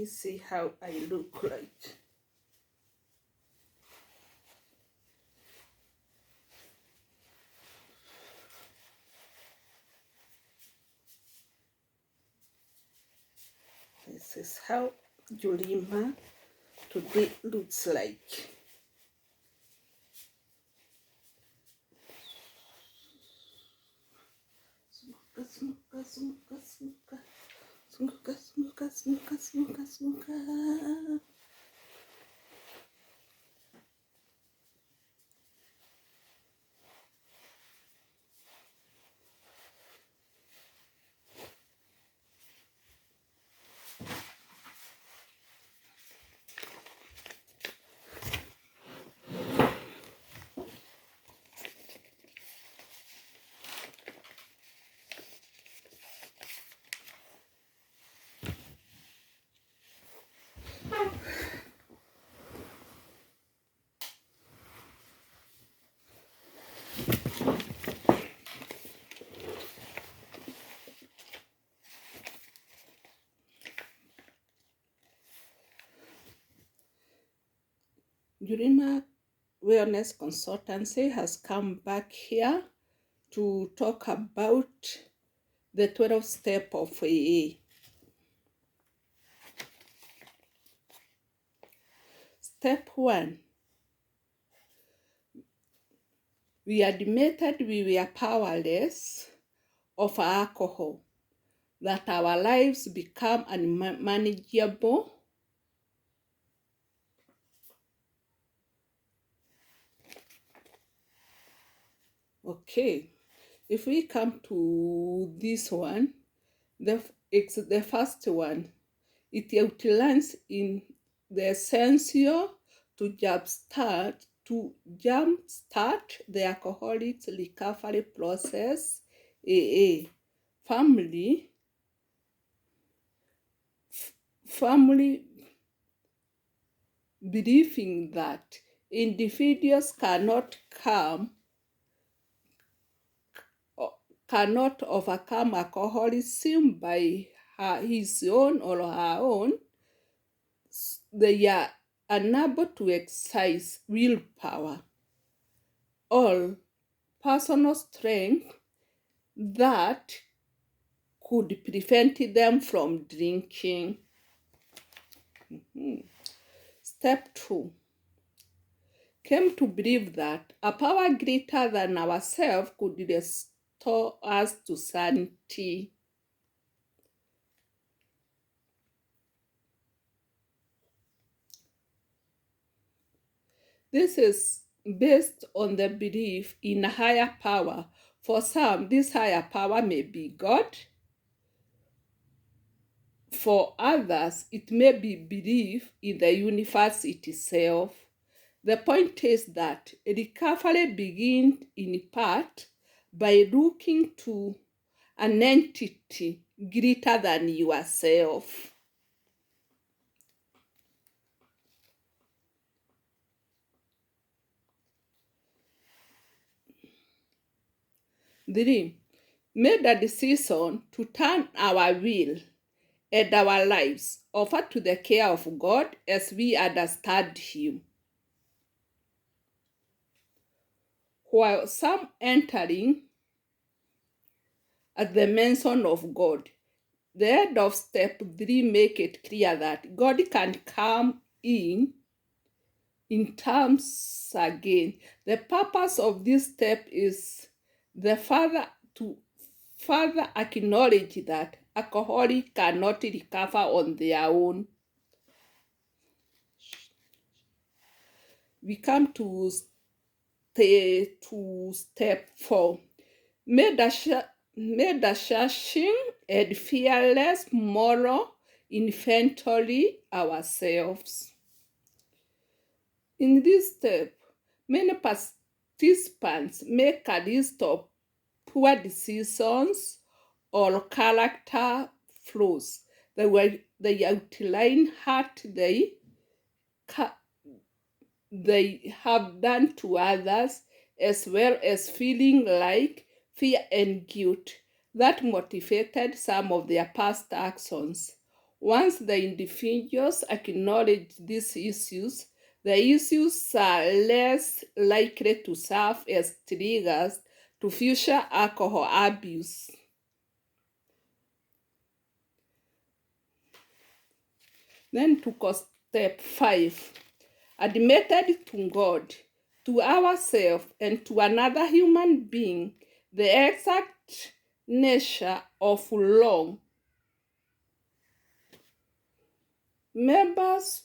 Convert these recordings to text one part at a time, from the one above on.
me see how I look like. This is how Julima today looks like. Smuka, smuka, smuka, smuka, smuka, smuka, smuka, smuka, smuka. Julima Wellness Consultancy has come back here to talk about the 12th step of AA. Step 1. We admitted we were powerless of alcohol, that our lives become unmanageable. Okay, if we come to this one, it's the first one. It outlines in the essential to jumpstart the alcoholics recovery process, AA. Family believing that individuals cannot overcome alcoholism by his own or her own. They are unable to exercise willpower or personal strength that could prevent them from drinking. Step 2. Came to believe that a power greater than ourselves could restore us to sanity. This is based on the belief in a higher power. For some, this higher power may be God. For others, it may be belief in the universe itself. The point is that recovery begins in part by looking to an entity greater than yourself. Three, made a decision to turn our will and our lives over to the care of God as we understand Him. While some entering at the mention of God, the end of step 3 make it clear that God can come in terms again. The purpose of this step is to further acknowledge that alcoholics cannot recover on their own. We come to step 4. Made a searching and fearless moral inventory ourselves. In this step, many participants make a list of poor decisions or character flaws. They outline what they have done to others, as well as feeling like fear and guilt that motivated some of their past actions. Once the individuals acknowledge these issues, the issues are less likely to serve as triggers to future alcohol abuse. Then to step 5, admitted to God, to ourselves, and to another human being the exact nature of wrong. Members,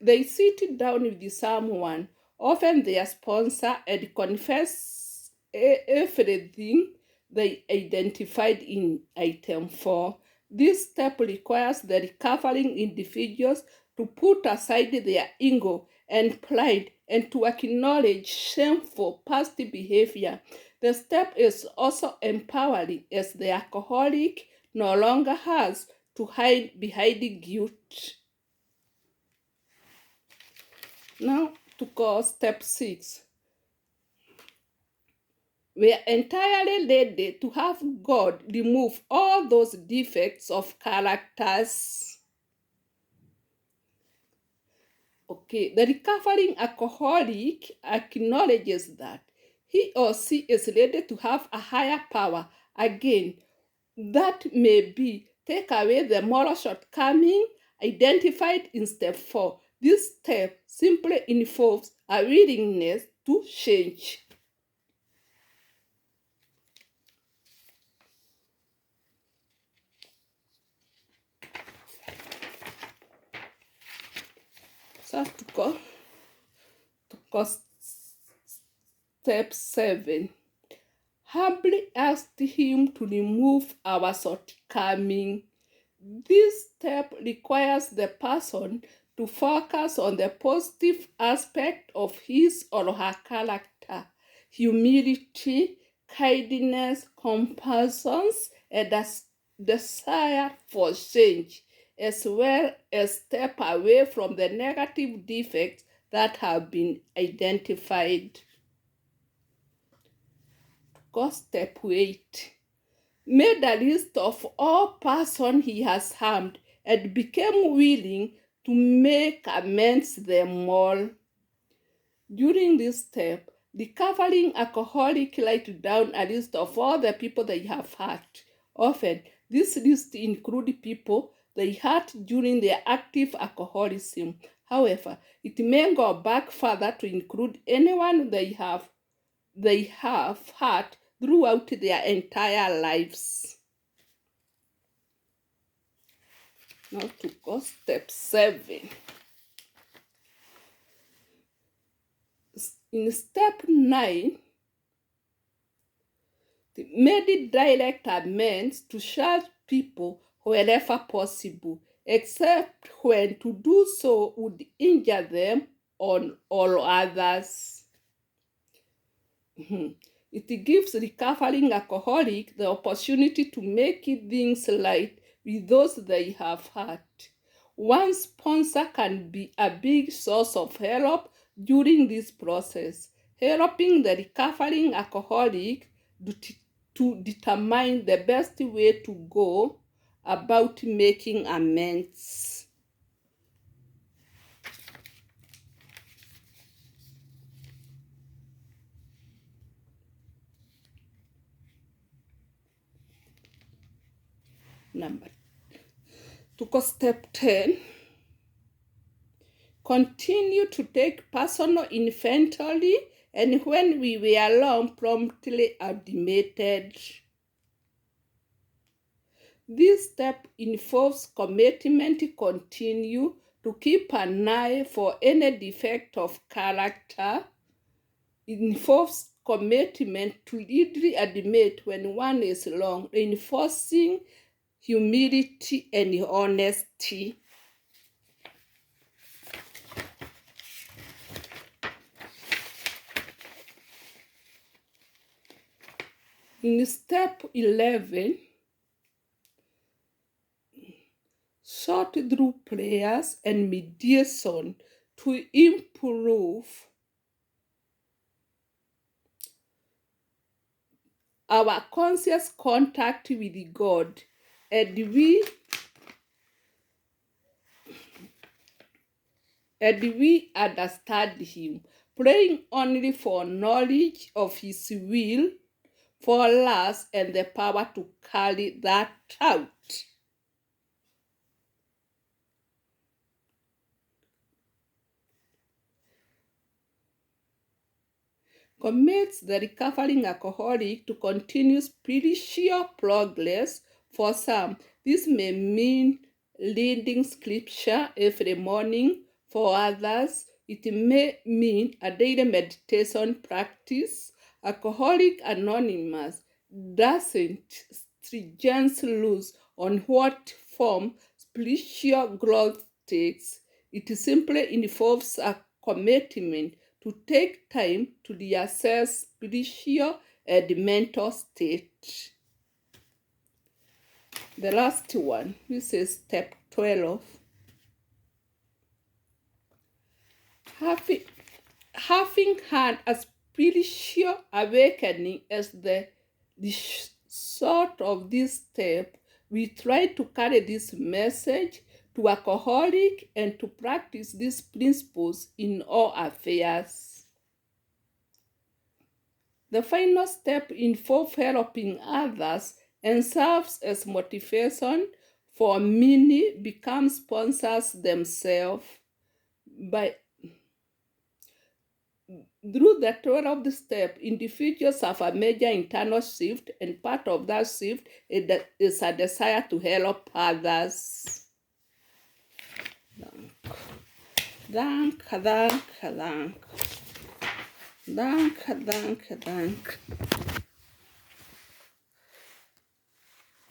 they sit down with someone, often their sponsor, and confess everything they identified in item 4. This step requires the recovering individuals to put aside their ego and pride and to acknowledge shameful past behavior. The step is also empowering as the alcoholic no longer has to hide behind guilt. Now to go step 6. We are entirely ready to have God remove all those defects of characters. Okay, the recovering alcoholic acknowledges that he or she is ready to have a higher power. Again, that may be take away the moral shortcoming identified in step 4. This step simply involves a willingness to change. So to go step 7. Humbly asked him to remove our shortcoming. This step requires the person to focus on the positive aspect of his or her character, humility, kindness, compassion, and a desire for change, as well as step away from the negative defects that have been identified. Go step 8. Made a list of all persons he has harmed and became willing to make amends them all. During this step, the recovering alcoholic write down a list of all the people they have hurt. Often, this list includes people they hurt during their active alcoholism. However, it may go back further to include anyone they have hurt throughout their entire lives. Now to go step 7. In step 9, the made direct amends to such people wherever possible, except when to do so would injure them or others. It gives recovering alcoholic the opportunity to make things right with those they have hurt. One sponsor can be a big source of help during this process, helping the recovering alcoholic to determine the best way to go about making amends. To go step 10. Continue to take personal inventory, and when we were wrong, promptly admitted. This step involves commitment to continue to keep an eye for any defect of character. It involves commitment to readily admit when one is wrong, reinforcing humility and honesty. In step 11, sort through prayers and mediation to improve our conscious contact with God, and we and we understand him, praying only for knowledge of his will for us and the power to carry that out. Commits the recovering alcoholic to continue spiritual progress. For some, this may mean reading scripture every morning. For others, it may mean a daily meditation practice. Alcoholic Anonymous doesn't stringent rules on what form spiritual growth takes. It simply involves a commitment to take time to reassess spiritual and mental state. The last one, this is step 12. Having had a spiritual awakening as the result of this step, we try to carry this message to alcoholic and to practice these principles in all affairs. The final step involves helping others and serves as motivation for many become sponsors themselves. By through the 12th step, individuals have a major internal shift, and part of that shift is a desire to help others. Dank.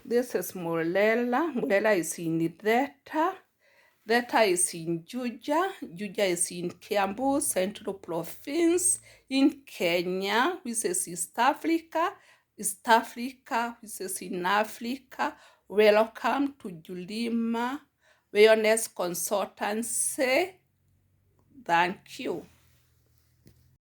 This is Murela. Murela is in Theta. Theta is in Juja. Juja is in Kiambu, Central Province, in Kenya, which is East Africa. East Africa, which is in Africa. Welcome to Julima Wellness Consultancy. Thank you.